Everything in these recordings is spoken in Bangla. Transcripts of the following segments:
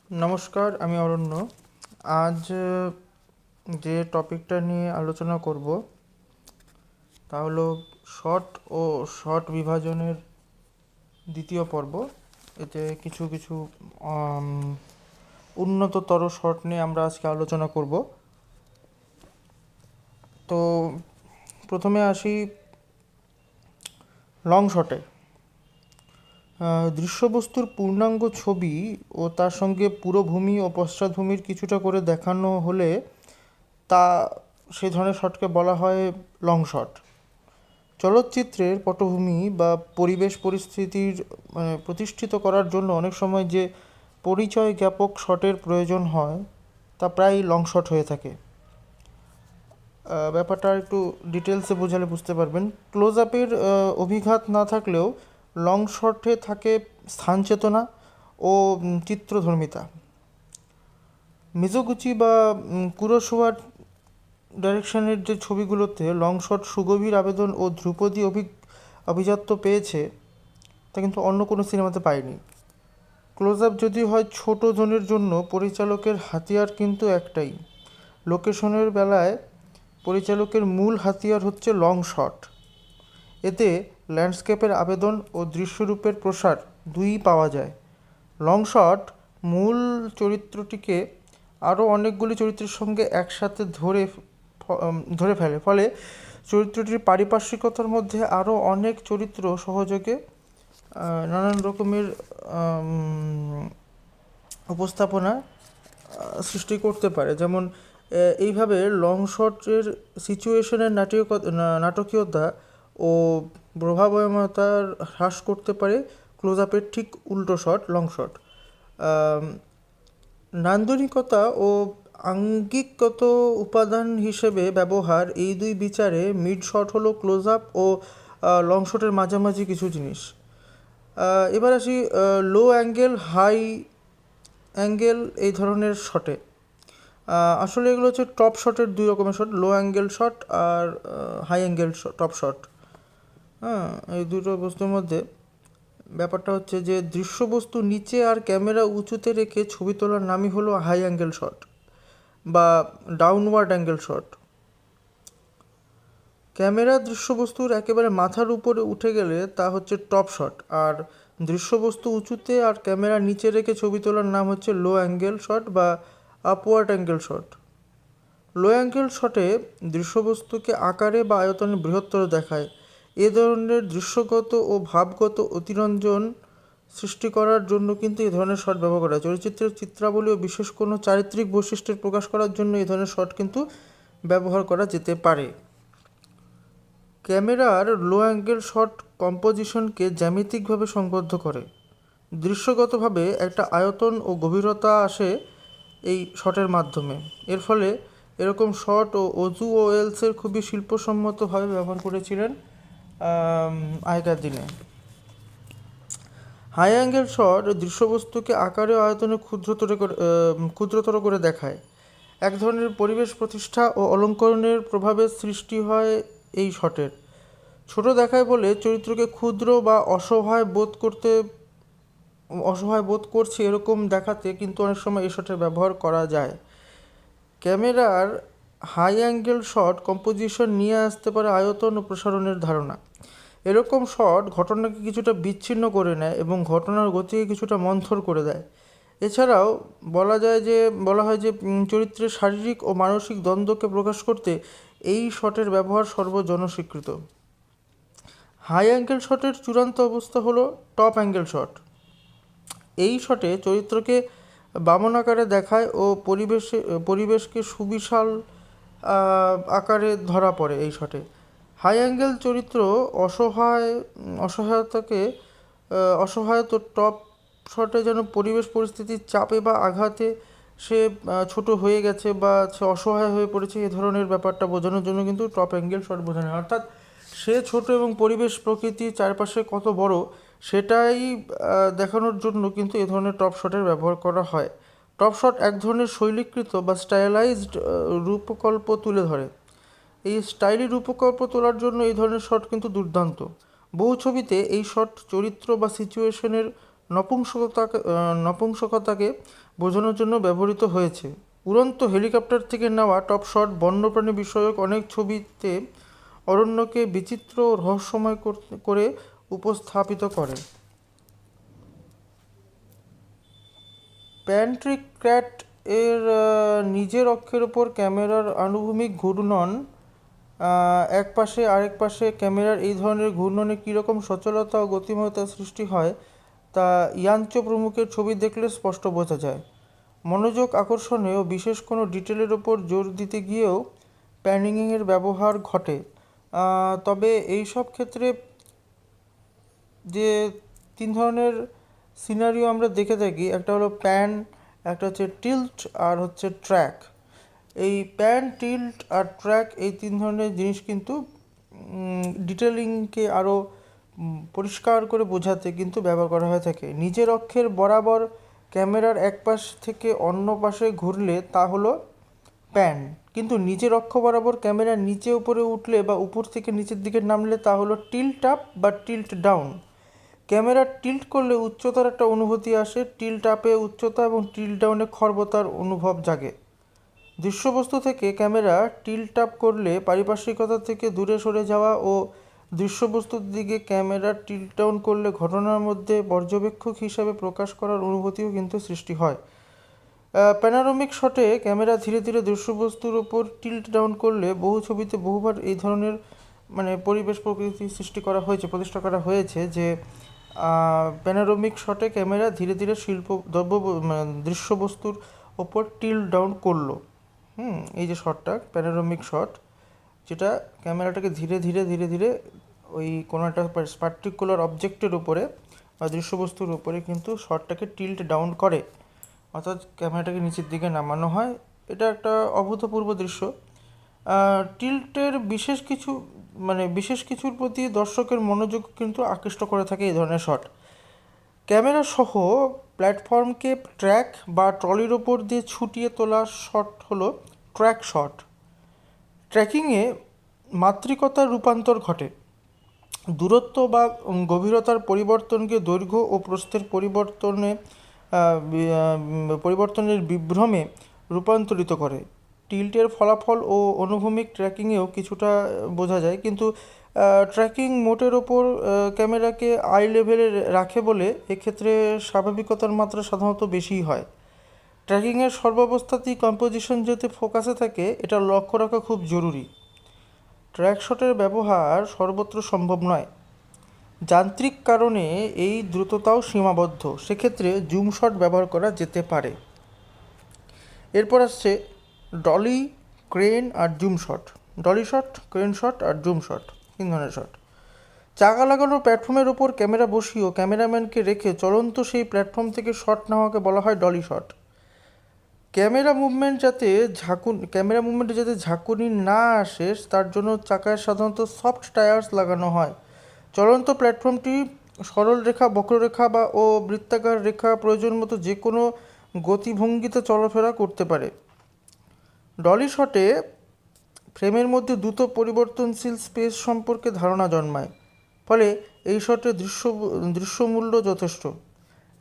নমস্কার, আমি অরণ্য। আজ যে টপিকটা নিয়ে আলোচনা করব তা হলো শর্ট ও শর্ট বিভাজনের দ্বিতীয় পর্ব। এতে কিছু কিছু আম, উন্নততর শর্ট নিয়ে আমরা আজকে আলোচনা করব। তো প্রথমে আসি লং শটে। দৃশ্যবস্তুর পূর্ণাঙ্গ ছবি ও তার সঙ্গে পুরোভূমি ও পশ্চাৎভূমির কিছুটা করে দেখানো হলে তা সে ধরনের শটকে বলা হয় লং শট। চলচ্চিত্রের পটভূমি বা পরিবেশ পরিস্থিতির প্রতিষ্ঠিত করার জন্য অনেক সময় যে পরিচয় জ্ঞাপক শটের প্রয়োজন হয় তা প্রায় লং শট হয়ে থাকে। ব্যাপারটা একটু ডিটেলসে বোঝালে বুঝতে পারবেন। ক্লোজ আপের অভিঘাত না থাকলেও লং শটে থাকে স্থান চেতনা ও চিত্রধর্মিতা। মিজোগুচি বা কুরোসাওয়ার ডাইরেকশনের যে ছবিগুলোতে লং শট সুগভীর আবেদন ও ধ্রুপদী অভিজাত্য পেয়েছে তা কিন্তু অন্য কোনো সিনেমাতে পায়নি। ক্লোজ আপ যদি হয় ছোট জনের জন্য, পরিচালকের হাতিয়ার কিন্তু একটাই। লোকেশনের বেলায় পরিচালকের মূল হাতিয়ার হচ্ছে লং শট। এতে ল্যান্ডস্কেপের আবেদন ও দৃশ্যরূপের প্রসার দুইই পাওয়া যায়। লং শট মূল চরিত্রটিকে আরও অনেকগুলি চরিত্রের সঙ্গে একসাথে ধরে ফেলে, ফলে চরিত্রটির পারিপার্শ্বিকতার মধ্যে আরও অনেক চরিত্র সহযোগে নানান রকমের উপস্থাপনা সৃষ্টি করতে পারে। যেমন এইভাবে লং শটের সিচুয়েশনের নাটকীয়তা ও প্রভাবময়তার হ্রাস করতে পারে ক্লোজ আপের ঠিক উল্টো শট, লং শট। নান্দনিকতা ও আঙ্গিকগত উপাদান হিসেবে ব্যবহার, এই দুই বিচারে মিড শট হলো ক্লোজ আপ ও লং শটের মাঝামাঝি কিছু জিনিস। এবার আসি লো অ্যাঙ্গেল, হাই অ্যাঙ্গেল এই ধরনের শটে। আসলে এগুলো হচ্ছে টপ শটের দুই রকমের শট, লো অ্যাঙ্গেল শট আর হাই অ্যাঙ্গেল টপ শট। এই দুটো বস্তুর মধ্যে ব্যাপারটা হচ্ছে যে দৃশ্যবস্তু নিচে আর ক্যামেরা উঁচুতে রেখে ছবি তোলার নামই হলো হাই অ্যাঙ্গেল শট বা ডাউনওয়ার্ড অ্যাঙ্গেল শট। ক্যামেরা দৃশ্যবস্তুর একেবারে মাথার উপরে উঠে গেলে তা হচ্ছে টপ শট, আর দৃশ্যবস্তু উঁচুতে আর ক্যামেরা নিচে রেখে ছবি তোলার নাম হচ্ছে লো অ্যাঙ্গেল শট বা আপওয়ার্ড অ্যাঙ্গেল শট। লো অ্যাঙ্গেল শটে দৃশ্যবস্তুকে আকারে বা আয়তনে বৃহত্তর দেখায়। এ ধরনের দৃশ্যগত ও ভাবগত অতিরঞ্জন সৃষ্টি করার জন্য কিন্তু এই ধরনের শট ব্যবহার করা হয়। চলচ্চিত্রের চিত্রাবলী ও বিশেষ কোনো চারিত্রিক বৈশিষ্ট্যের প্রকাশ করার জন্য এই ধরনের শট কিন্তু ব্যবহার করা যেতে পারে। ক্যামেরার লো অ্যাঙ্গেল শট কম্পোজিশনকে জ্যামিতিকভাবে সংবদ্ধ করে। দৃশ্যগতভাবে একটা আয়তন ও গভীরতা আসে এই শটের মাধ্যমে। এর ফলে এরকম শট ও ওজু ও ওয়েলসের খুবই শিল্পসম্মতভাবে ব্যবহার করেছিলেন আগেকার দিনে। হাই অ্যাঙ্গেল শট দৃশ্যবস্তুকে আকারে ও আয়তনে ক্ষুদ্রতর করে দেখায়। এক ধরনের পরিবেশ প্রতিষ্ঠা ও অলঙ্করণের প্রভাবের সৃষ্টি হয় এই শটের। ছোট দেখায় বলে চরিত্রকে ক্ষুদ্র বা অসহায় বোধ করছে এরকম দেখাতে কিন্তু অনেক সময় এই শটের ব্যবহার করা যায়। ক্যামেরার হাই অ্যাঙ্গেল শট কম্পোজিশন নিয়ে আসতে পারে আয়তন ও প্রসারণের ধারণা। এরকম শট ঘটনাকে কিছুটা বিচ্ছিন্ন করে নেয় এবং ঘটনার গতিকে কিছুটা মন্থর করে দেয়। এছাড়াও বলা হয় যে চরিত্রের শারীরিক ও মানসিক দ্বন্দ্বকে প্রকাশ করতে এই শটের ব্যবহার সর্বজনস্বীকৃত। হাই অ্যাঙ্গেল শটের চূড়ান্ত অবস্থা হলো টপ অ্যাঙ্গেল শট। এই শটে চরিত্রকে বামন আকারে দেখায় ও পরিবেশকে সুবিশাল আকারে ধরা পড়ে এই শটে। হাই অ্যাঙ্গেল চরিত্র অসহায়ত টপ শটে যেন পরিবেশ পরিস্থিতির চাপে বা আঘাতে সে ছোট হয়ে গেছে বা সে অসহায় হয়ে পড়েছে, এ ধরনের ব্যাপারটা বোঝানোর জন্য কিন্তু টপ অ্যাঙ্গেল শট বোঝানো হয়। অর্থাৎ সে ছোট এবং পরিবেশ প্রকৃতি চারপাশে কত বড় সেটাই দেখানোর জন্য কিন্তু এ ধরনের টপ শটের ব্যবহার করা হয়। টপ শট এক ধরনের শৈলীকৃত বা স্টাইলাইজড রূপকল্প তুলে ধরে। এই স্টাইলি রূপকল্প তোলার জন্য এই ধরনের শট কিন্তু দুর্দান্ত। বহু ছবিতে এই শট চরিত্র বা সিচুয়েশনের নপুংসকতাকে বোঝানোর জন্য ব্যবহৃত হয়েছে। উড়ন্ত হেলিকপ্টার থেকে নেওয়া টপ শট বন্যপ্রাণী বিষয়ক অনেক ছবিতে অরণ্যকে বিচিত্র ও রহস্যময় করে উপস্থাপিত করে। প্যান্ট্রিক্র্যাট এর নিজের অক্ষের ওপর ক্যামেরার আনুভূমিক ঘূর্ণন, এক পাশে আরেক পাশে ক্যামেরার এই ধরনের ঘূর্ণনে কীরকম সচলতা ও গতিময়তা সৃষ্টি হয় তা ইয়াঞ্চো প্রমুখের ছবি দেখলে স্পষ্ট বোঝা যায়। মনোযোগ আকর্ষণে ও বিশেষ কোনো ডিটেলের ওপর জোর দিতে গিয়েও প্যানিংয়ের ব্যবহার ঘটে। তবে এই সব ক্ষেত্রে যে তিন ধরনের সিনারিও আমরা দেখে থাকি, একটা হলো প্যান, একটা হচ্ছে টিল্ট, আর হচ্ছে ট্র্যাক। এই প্যান, টিল্ট আর ট্র্যাক এই তিন ধরনের জিনিস কিন্তু ডিটেলিংকে আরও পরিষ্কার করে বোঝাতে কিন্তু ব্যবহার করা হয়ে থাকে। নিজের অক্ষের বরাবর ক্যামেরার এক পাশ থেকে অন্য পাশে ঘুরলে তা হলো প্যান, কিন্তু নিজের অক্ষ বরাবর ক্যামেরা নিচে উপরে উঠলে বা উপর থেকে নিচের দিকে নামলে তা হলো টিল্ট আপ বা টিল্ট ডাউন। ক্যামেরা টিল্ট করলে উচ্চতার একটা অনুভূতি আসে, টিল্ট আপে উচ্চতা এবং টিল্ট ডাউনে খর্বতার অনুভব জাগে। দৃশ্যবস্তু থেকে ক্যামেরা টিল্ট আপ করলে পারিপার্শ্বিকতা থেকে দূরে সরে যাওয়া ও দৃশ্যবস্তুর দিকে ক্যামেরা টিল্ট ডাউন করলে ঘটনার মধ্যে পর্যবেক্ষক হিসাবে প্রকাশ করার অনুভূতিও কিন্তু সৃষ্টি হয়। প্যানোরামিক শটে ক্যামেরা ধীরে ধীরে দৃশ্যবস্তুর উপর টিল্ট ডাউন করলে বহু ছবিতে বহুবার এই ধরনের পরিবেশ প্রকৃতি প্রতিষ্ঠা করা হয়েছে যে প্যানোরামিক শটে ক্যামেরা ধীরে ধীরে দৃশ্যবস্তুর ওপর টিল্ট ডাউন করলো। এই যে শটটা প্যানোরামিক শট, যেটা ক্যামেরাটাকে ধীরে ধীরে ধীরে ধীরে ওই কোনো একটা পার্টিকুলার অবজেক্টের উপরে বা দৃশ্যবস্তুর উপরে কিন্তু শটটাকে টিল্ট ডাউন করে, অর্থাৎ ক্যামেরাটাকে নিচের দিকে নামানো হয়। এটা একটা অভূতপূর্ব দৃশ্য। টিল্টের বিশেষ কিছুর প্রতি দর্শকের মনোযোগ কিন্তু আকৃষ্ট করে থাকে এই ধরনের শট। ক্যামেরা সহ প্ল্যাটফর্মকে ট্র্যাক বা ট্রলির ওপর দিয়ে ছুটিয়ে তোলা শট হলো ট্র্যাক শট। ট্র্যাকিংয়ে মাত্রিকতার রূপান্তর ঘটে। দূরত্ব বা গভীরতার পরিবর্তনকে দৈর্ঘ্য ও প্রস্থের পরিবর্তনের বিভ্রমে রূপান্তরিত করে। টিল্টের ফলাফল ও অনুভূমিক ট্র্যাকিংয়েও কিছুটা বোঝা যায়, কিন্তু ট্র্যাকিং মোটের ওপর ক্যামেরাকে আই লেভেলে রাখে বলে এক্ষেত্রে স্বাভাবিকতার মাত্রা সাধারণত বেশিই হয়। ট্র্যাকিংয়ের সর্বাবস্থাতেই কম্পোজিশন যাতে ফোকাসে থাকে এটা লক্ষ্য রাখা খুব জরুরি। ট্র্যাক শটের ব্যবহার সর্বত্র সম্ভব নয়, যান্ত্রিক কারণে এই দ্রুততাও সীমাবদ্ধ, সেক্ষেত্রে জুম শট ব্যবহার করা যেতে পারে। এরপর আসছে ডলি, ক্রেন আর zoom shot. Dolly shot, crane shot আর জুম শট, তিন ধরনের শট। চাকা লাগানো প্ল্যাটফর্মের ওপর ক্যামেরা বসিয়ে ও ক্যামেরাম্যানকে রেখে চলন্ত সেই প্ল্যাটফর্ম থেকে শট নেওয়াকে বলা হয় ডলি শট। ক্যামেরা মুভমেন্টে যাতে ঝাঁকুনি না আসে তার জন্য চাকায় সাধারণত সফট টায়ার্স লাগানো হয়। চলন্ত প্ল্যাটফর্মটি সরল রেখা, বক্ররেখা ও বৃত্তাকার রেখা প্রয়োজন মতো যে কোনো গতিভঙ্গিতে চলাফেরা করতে পারে। ডলি শটে ফ্রেমের মধ্যে দ্রুত পরিবর্তনশীল স্পেস সম্পর্কে ধারণা জন্মায়, ফলে এই শটে দৃশ্যমূল্য যথেষ্ট।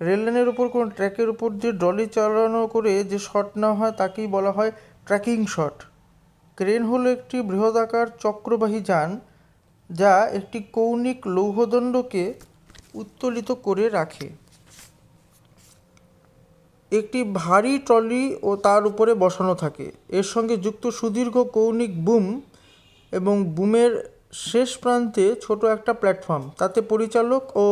রেললাইনের উপর কোনো ট্র্যাকের উপর দিয়ে ডলি চালানো করে যে শট নেওয়া হয় তাকেই বলা হয় ট্র্যাকিং শট। ক্রেন হলো একটি বৃহদাকার চক্রবাহী যান যা একটি কৌণিক লৌহদণ্ডকে উত্তোলিত করে রাখে। একটি ভারী ট্রলি ও তার উপরে বসানো থাকে, এর সঙ্গে যুক্ত সুদীর্ঘ কৌণিক বুম এবং বুমের শেষ প্রান্তে ছোট একটা প্ল্যাটফর্ম, তাতে পরিচালক ও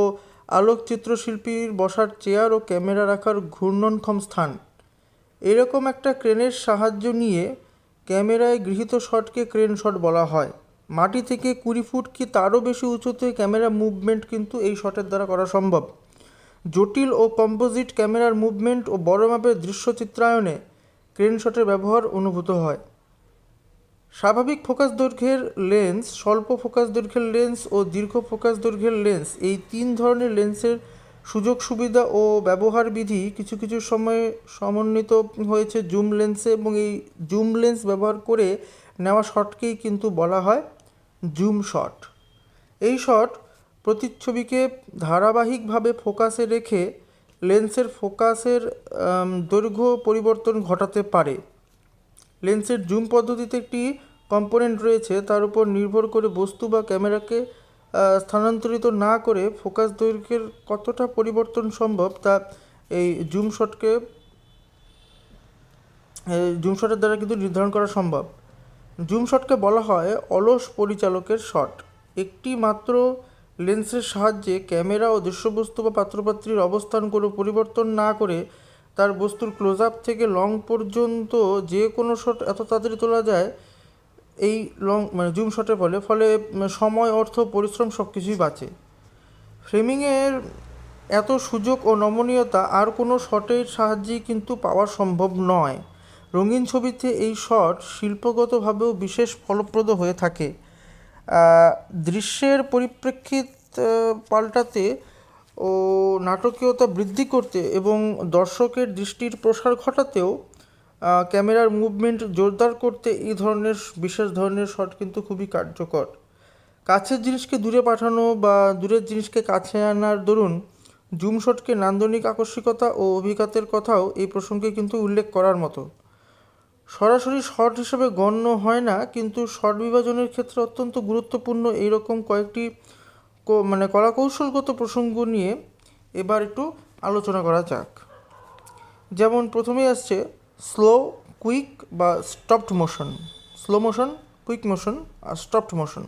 আলোকচিত্রশিল্পীর বসার চেয়ার ও ক্যামেরা রাখার ঘূর্ণনক্ষম স্থান। এরকম একটা ক্রেনের সাহায্য নিয়ে ক্যামেরায় গৃহীত শটকে ক্রেন শট বলা হয়। মাটি থেকে 20 ফুট কি তারও বেশি উঁচুতে ক্যামেরা মুভমেন্ট কিন্তু এই শটের দ্বারা করা সম্ভব। জটিল ও কম্পোজিট ক্যামেরার মুভমেন্ট ও বড় মাপের দৃশ্য চিত্রায়নে ক্রেন শটের ব্যবহার অনুভূত হয়। স্বাভাবিক ফোকাস দৈর্ঘ্যের লেন্স, স্বল্প ফোকাস দৈর্ঘ্যের লেন্স ও দীর্ঘ ফোকাস দৈর্ঘ্যের লেন্স, এই তিন ধরনের লেন্সের সুযোগ সুবিধা ও ব্যবহার বিধি কিছু কিছু সময়ে সমন্বিত হয়েছে জুম লেন্সে, এবং এই জুম লেন্স ব্যবহার করে নেওয়া শটকেই কিন্তু বলা হয় জুম শট। এই শট প্রতিচ্ছবিকে ধারাবাহিকভাবে ফোকাসে রেখে লেন্সের ফোকাসের দৈর্ঘ্য পরিবর্তন ঘটাতে পারে। লেন্সের জুম পদ্ধতিতে একটি কম্পোনেন্ট রয়েছে, তার উপর নির্ভর করে বস্তু বা ক্যামেরাকে স্থানান্তরিত না করে ফোকাস দৈর্ঘ্যের কতটা পরিবর্তন সম্ভব তা এই জুম শটের দ্বারা কিন্তু নির্ধারণ করা সম্ভব। জুম শটকে বলা হয় অলস পরিচালকের শট। একটি মাত্র লেন্সের সাহায্যে ক্যামেরা ও দৃশ্যবস্তু বা পাত্রপাত্রীর অবস্থান কোনো পরিবর্তন না করে তার বস্তুর ক্লোজ আপ থেকে লং পর্যন্ত যে কোনো শট এত তাড়াতাড়ি তোলা যায় এই জুম শটের ফলে সময়, অর্থ, পরিশ্রম সব কিছুই বাঁচে। ফ্রেমিংয়ের এত সুযোগ ও নমনীয়তা আর কোনো শটের সাহায্যেই কিন্তু পাওয়া সম্ভব নয়। রঙিন ছবিতে এই শট শিল্পগতভাবেও বিশেষ ফলপ্রদ হয়ে থাকে। দৃশ্যের পরিপ্রেক্ষিত পাল্টাতে ও নাটকীয়তা বৃদ্ধি করতে এবং দর্শকের দৃষ্টির প্রসার ঘটাতেও ক্যামেরার মুভমেন্ট জোরদার করতে এই ধরনের বিশেষ ধরনের শট কিন্তু খুবই কার্যকর। কাছের জিনিসকে দূরে পাঠানো বা দূরের জিনিসকে কাছে আনার দরুন জুম শটকে নান্দনিক আকস্মিকতা ও অভিঘাতের কথাও এই প্রসঙ্গে কিন্তু উল্লেখ করার মতো। সরাসরি শট হিসেবে গণ্য হয় না, কিন্তু শট বিভাজনের ক্ষেত্রে অত্যন্ত গুরুত্বপূর্ণ এইরকম কয়েকটি কলাকৌশলগত প্রসঙ্গ নিয়ে এবার একটু আলোচনা করা যাক। যেমন প্রথমেই আসছে স্লো, কুইক বা stopped motion. Slow motion, quick motion আর স্টপড মোশন।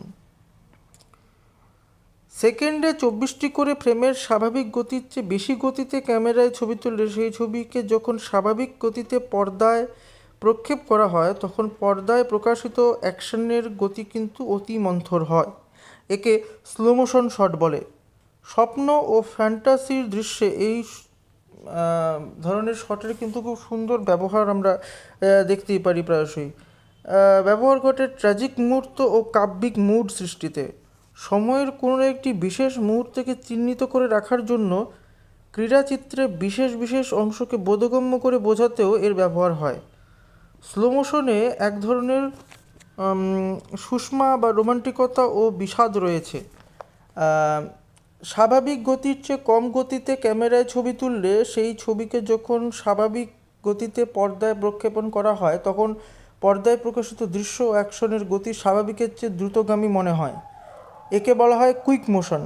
সেকেন্ডে 24টি করে ফ্রেমের স্বাভাবিক গতির চেয়ে বেশি গতিতে ক্যামেরায় ছবি তুললে সেই ছবিকে যখন স্বাভাবিক গতিতে পর্দায় প্রক্ষেপ করা হয় তখন পর্দায় প্রকাশিত অ্যাকশনের গতি কিন্তু অতি মন্থর হয়। একে স্লো মোশন শট বলে। স্বপ্ন ও ফ্যান্টাসির দৃশ্যে এই ধরনের শটের কিন্তু খুব সুন্দর ব্যবহার আমরা দেখতেই পারি প্রায়শই। ব্যবহার ঘটে ট্র্যাজিক মুহূর্ত ও কাব্যিক মুড সৃষ্টিতে। সময়ের কোনো একটি বিশেষ মুহূর্তকে চিহ্নিত করে রাখার জন্য ক্রীড়াচিত্রে বিশেষ বিশেষ অংশকে বোধগম্য করে বোঝাতেও এর ব্যবহার হয়। স্লো মোশনে এক ধরনের সুষমা বা রোমান্টিকতা ও বিষাদ রয়েছে। স্বাভাবিক গতির চেয়ে কম গতিতে ক্যামেরায় ছবি তুললে সেই ছবিকে যখন স্বাভাবিক গতিতে পর্দায় প্রক্ষেপণ করা হয় তখন পর্দায় প্রকাশিত দৃশ্য ও অ্যাকশনের গতি স্বাভাবিকের চেয়ে দ্রুতগামী মনে হয়। একে বলা হয় কুইক মোশন।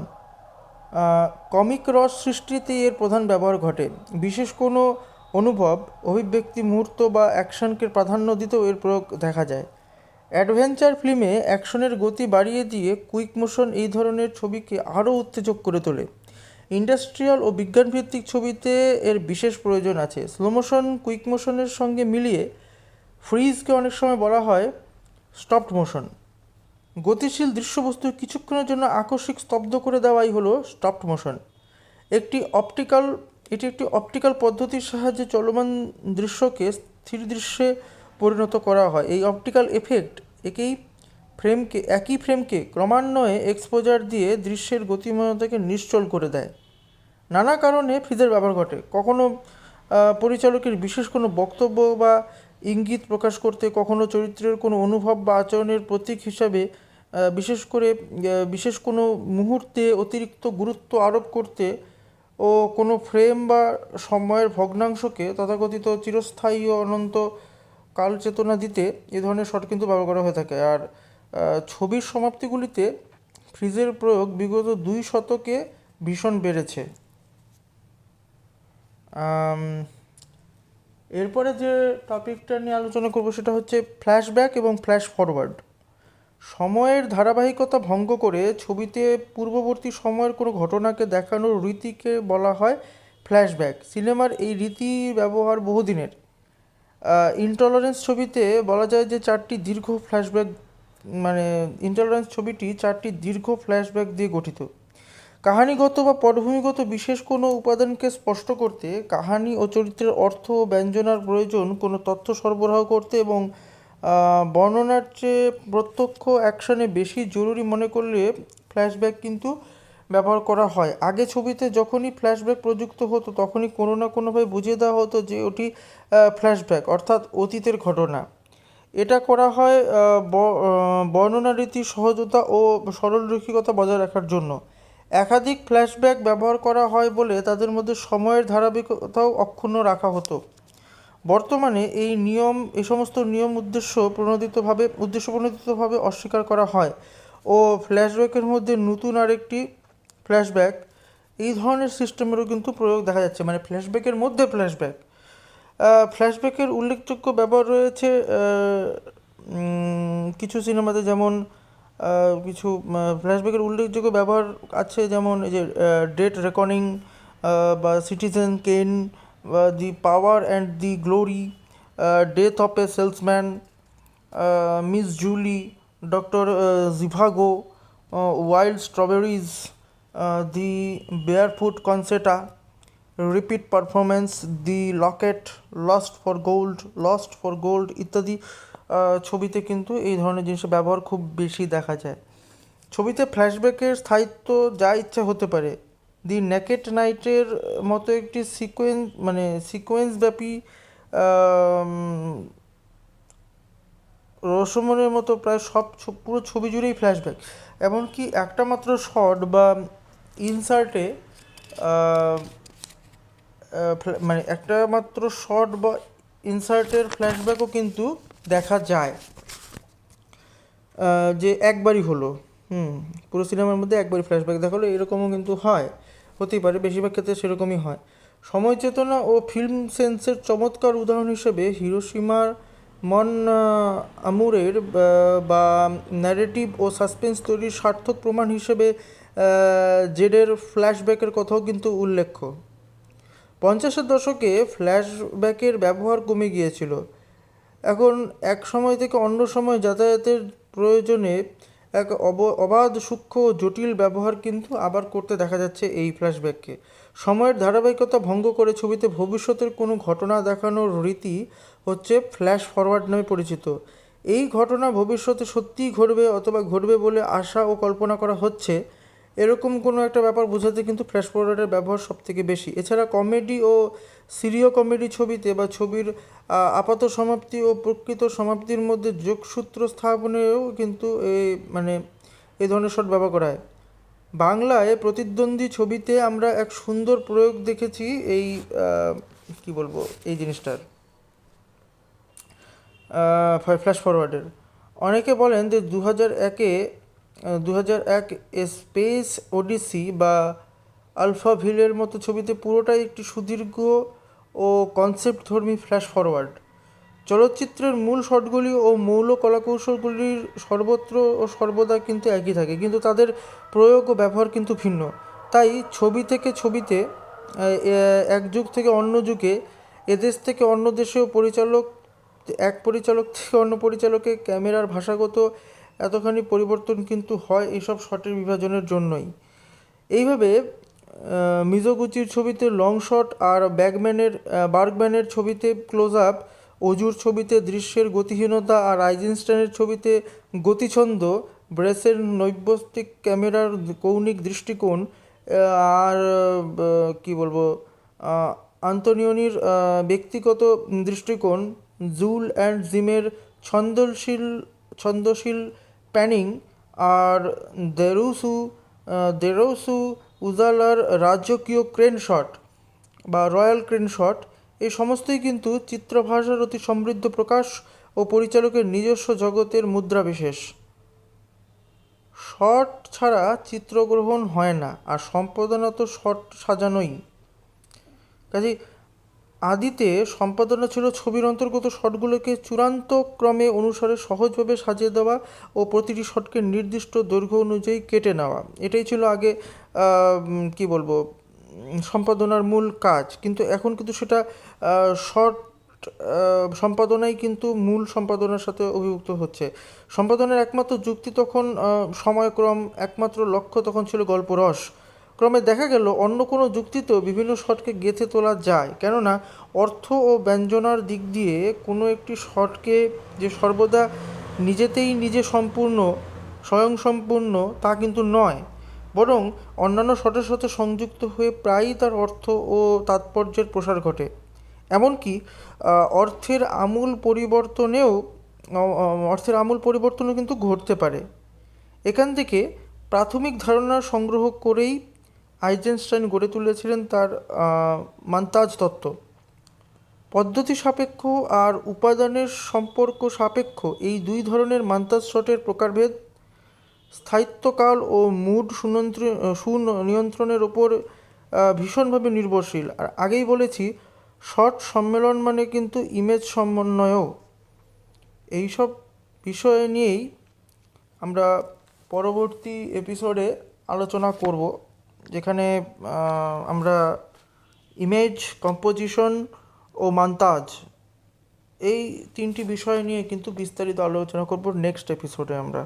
কমিক রস সৃষ্টিতে এর প্রধান ব্যবহার ঘটে। বিশেষ কোনো অনুভব, অভিব্যক্তি, মুহূর্ত বা অ্যাকশনকে প্রাধান্য দিতেও এর প্রয়োগ দেখা যায়। অ্যাডভেঞ্চার ফিল্মে অ্যাকশনের গতি বাড়িয়ে দিয়ে কুইক মোশন এই ধরনের ছবিকে আরও উত্তেজক করে তোলে। ইন্ডাস্ট্রিয়াল ও বিজ্ঞানভিত্তিক ছবিতে এর বিশেষ প্রয়োজন আছে। স্লো মোশন কুইক মোশনের সঙ্গে মিলিয়ে ফ্রিজকে অনেক সময় বলা হয় স্টপড মোশন। গতিশীল দৃশ্যবস্তু কিছুক্ষণের জন্য আকস্মিক স্তব্ধ করে দেওয়াই হলো স্টপড মোশন। এটি একটি অপটিক্যাল পদ্ধতির সাহায্যে চলমান দৃশ্যকে স্থির দৃশ্যে পরিণত করা হয়। এই অপটিক্যাল এফেক্ট একই ফ্রেমকে ক্রমান্বয়ে এক্সপোজার দিয়ে দৃশ্যের গতিময়তাকে নিশ্চল করে দেয়। নানা কারণে ফ্রিজের ব্যবহার ঘটে। কখনো পরিচালকের বিশেষ কোনো বক্তব্য বা ইঙ্গিত প্রকাশ করতে, কখনো চরিত্রের কোনো অনুভব বা আচরণের প্রতীক হিসাবে, বিশেষ কোনো মুহূর্তে অতিরিক্ত গুরুত্ব আরোপ করতে ও কোনো ফ্রেম বা সময়ের ভগ্নাংশকে তথাকথিত চিরস্থায়ী ও অনন্ত কালচেতনা দিতে এ ধরনের শট কিন্তু ব্যবহার করা হয়ে থাকে। আর ছবির সমাপ্তিগুলিতে ফ্রিজের প্রয়োগ বিগত 2 শতকে ভীষণ বেড়েছে। এরপরে যে টপিকটা নিয়ে আলোচনা করব সেটা হচ্ছে ফ্ল্যাশব্যাক এবং ফ্ল্যাশ ফরওয়ার্ড। সময়ের ধারাবাহিকতা ভঙ্গ করে ছবিতে পূর্ববর্তী সময়ের কোনো ঘটনাকে দেখানোর রীতিকে বলা হয় ফ্ল্যাশব্যাক। সিনেমার এই রীতি ব্যবহার বহুদিনের। ইনটলারেন্স ছবিতে বলা যায় যে ইনটলারেন্স ছবিটি 4টি দীর্ঘ ফ্ল্যাশব্যাক দিয়ে গঠিত। কাহানিগত বা পটভূমিগত বিশেষ কোনো উপাদানকে স্পষ্ট করতে, কাহানি ও চরিত্রের অর্থ ও ব্যঞ্জনার প্রয়োজন কোনো তথ্য সরবরাহ করতে এবং বর্ণনার চেয়ে প্রত্যক্ষ অ্যাকশনে বেশি জরুরি মনে করলে ফ্ল্যাশব্যাক কিন্তু ব্যবহার করা হয়। আগে ছবিতে যখনই ফ্ল্যাশব্যাক প্রযুক্ত হতো তখনই কোনো না কোনোভাবে বুঝিয়ে দেওয়া হতো যে ওটি ফ্ল্যাশব্যাক অর্থাৎ অতীতের ঘটনা। এটা করা হয় বর্ণনা রীতির সহজতা ও সরলরৈখিকতা বজায় রাখার জন্য। একাধিক ফ্ল্যাশব্যাক ব্যবহার করা হয় বলে তাদের মধ্যে সময়ের ধারাবাহিকতাও অক্ষুণ্ণ রাখা হতো। বর্তমানে এই সমস্ত নিয়ম উদ্দেশ্য প্রণোদিতভাবে অস্বীকার করা হয় ও ফ্ল্যাশব্যাকের মধ্যে নতুন আরেকটি ফ্ল্যাশব্যাক এই ধরনের সিস্টেমেরও কিন্তু প্রয়োগ দেখা যাচ্ছে, মানে ফ্ল্যাশব্যাকের মধ্যে ফ্ল্যাশব্যাকের উল্লেখযোগ্য ব্যবহার রয়েছে কিছু সিনেমাতে, যেমন কিছু ফ্ল্যাশব্যাকের উল্লেখযোগ্য ব্যবহার আছে, যেমন এই যে ডেট রেকনিং বা সিটিজেন কেন বা the power and the glory, death of a salesman, miss Julie, doctor Zhivago, wild strawberries, the barefoot Contessa, repeat performance, the locket, lust for gold ইত্যাদি ছবিতে কিন্তু এই ধরনের জিনিসের ব্যবহার খুব বেশি দেখা যায়। ছবিতে ফ্ল্যাশব্যাকের স্থায়িত্ব যা ইচ্ছা হতে পারে। দি নেকেড নাইটের মতো একটি সিকোয়েন্সব্যাপী রসমনের মতো প্রায় পুরো ছবি জুড়েই ফ্ল্যাশব্যাক, এমনকি একটা মাত্র শট বা ইনসার্টে একটা মাত্র শট বা ইনসার্টের ফ্ল্যাশব্যাকও কিন্তু দেখা যায়, যে একবারই হলো পুরো সিনেমার মধ্যে একবারই ফ্ল্যাশব্যাক দেখা হলো, এরকমও কিন্তু হতেই পারে, বেশিরভাগ ক্ষেত্রে সেরকমই হয়। সময় চেতনা ও ফিল্ম সেন্সের চমৎকার উদাহরণ হিসেবে হিরোশিমার মন আমুরের বা ন্যারেটিভ ও সাসপেন্স তৈরির সার্থক প্রমাণ হিসেবে জেডের ফ্ল্যাশব্যাকের কথাও কিন্তু উল্লেখ্য। 50-এর দশকে ফ্ল্যাশব্যাকের ব্যবহার কমে গিয়েছিল। এখন এক সময় থেকে অন্য সময় যাতায়াতের প্রয়োজনে এক অবাধ সূক্ষ্ম ও জটিল ব্যবহার কিন্তু আবার করতে দেখা যাচ্ছে এই ফ্ল্যাশব্যাককে। সময়ের ধারাবাহিকতা ভঙ্গ করে ছবিতে ভবিষ্যতের কোনো ঘটনা দেখানোর রীতি হচ্ছে ফ্ল্যাশ ফরওয়ার্ড নামে পরিচিত। এই ঘটনা ভবিষ্যতে সত্যিই ঘটবে অথবা ঘটবে বলে আশা ও কল্পনা করা হচ্ছে, এরকম কোনো একটা ব্যাপার বোঝাতে কিন্তু ফ্ল্যাশ ফরওয়ার্ডের ব্যবহার সবথেকে বেশি। এছাড়া কমেডি ও সিরিয় কমেডি ছবিতে বা ছবির আপাত সমাপ্তি ও প্রকৃত সমাপ্তির মধ্যে যোগসূত্র স্থাপনেও কিন্তু এই ধরনের শট ব্যবহার করা হয়। বাংলায় প্রতিদ্বন্দ্বী ছবিতে আমরা এক সুন্দর প্রয়োগ দেখেছি এই এই জিনিসটার, ফ্ল্যাশ ফরওয়ার্ডের। অনেকে বলেন যে 2001 এ স্পেস ওডিসি বা আলফাভিলের মতো ছবিতে পুরোটাই একটি সুদীর্ঘ ও কনসেপ্টধর্মী ফ্ল্যাশ ফরওয়ার্ড। চলচ্চিত্রের মূল শটগুলি ও মৌল কলাকৌশলগুলির সর্বত্র ও সর্বদা কিন্তু একই থাকে, কিন্তু তাদের প্রয়োগ ও ব্যবহার কিন্তু ভিন্ন। তাই ছবি থেকে ছবিতে, এক যুগ থেকে অন্য যুগে, এদেশ থেকে অন্য দেশেও এক পরিচালক থেকে অন্য পরিচালকে ক্যামেরার ভাষাগত এতখানি পরিবর্তন কিন্তু হয় এইসব শটের বিভাজনের জন্যই। এইভাবে মিজোগুচির ছবিতে লং শট আর বার্গম্যানের ছবিতে ক্লোজ আপ, অজুর ছবিতে দৃশ্যের গতিহীনতা আর আইজেনস্টাইনের ছবিতে গতিছন্দ, ব্রেসের নৈবস্তিক ক্যামেরার কৌণিক দৃষ্টিকোণ, আর আন্তোনিওনির ব্যক্তিগত দৃষ্টিকোণ, জুল অ্যান্ড জিমের ছন্দশীল প্যানিং, আর দেরৌসু উজালার রাজকীয় ক্রেন শট বা রয়্যাল ক্রেন শট, এই সমস্তই কিন্তু চিত্রভাষার অতি সমৃদ্ধ প্রকাশ ও পরিচালকের নিজস্ব জগতের মুদ্রা বিশেষ। শট ছাড়া চিত্রগ্রহণ হয় না, আর সম্পাদনা তো শট সাজানোই। কাজেই আদিতে সম্পাদনা ছিল ছবির অন্তর্গত শটগুলোকে চূড়ান্ত ক্রমে অনুসারে সহজভাবে সাজিয়ে দেওয়া ও প্রতিটি শটকে নির্দিষ্ট দৈর্ঘ্য অনুযায়ী কেটে নেওয়া, এটাই ছিল আগে সম্পাদনার মূল কাজ। কিন্তু এখন কিন্তু সেটা শর্ট সম্পাদনাই কিন্তু মূল সম্পাদনার সাথে অভিভুক্ত হচ্ছে। সম্পাদনার একমাত্র যুক্তি তখন সময়ক্রম, একমাত্র লক্ষ্য তখন ছিল গল্পরস। ক্রমে দেখা গেল অন্য কোনো যুক্তিতেও বিভিন্ন শটকে গেঁথে তোলা যায়, কেননা অর্থ ও ব্যঞ্জনার দিক দিয়ে কোনো একটি শটকে যে সর্বদা নিজেতেই স্বয়ংসম্পূর্ণ তা কিন্তু নয়, বরং অন্যান্য শটের সাথে সংযুক্ত হয়ে প্রায়ই তার অর্থ ও তাৎপর্যের প্রসার ঘটে। এমনকি অর্থের আমূল পরিবর্তনও কিন্তু ঘটতে পারে। এখান থেকে প্রাথমিক ধারণা সংগ্রহ করেই আইজেনস্টাইন গড়ে তুলেছিলেন তার মন্তাজ তত্ত্ব। পদ্ধতি সাপেক্ষ আর উপাদানের সম্পর্ক সাপেক্ষ এই দুই ধরনের মন্তাজ শটের প্রকারভেদ স্থায়িত্বকাল ও মুড সুনিয়ন্ত্রণের ওপর ভীষণভাবে নির্ভরশীল। আর আগেই বলেছি শট সম্মেলন মানে কিন্তু ইমেজ সমন্বয়ও। এইসব বিষয় নিয়েই আমরা পরবর্তী এপিসোডে আলোচনা করব, যেখানে আমরা ইমেজ, কম্পোজিশন ও মন্তাজ এই তিনটি বিষয় নিয়ে কিন্তু বিস্তারিত আলোচনা করব নেক্সট এপিসোডে আমরা।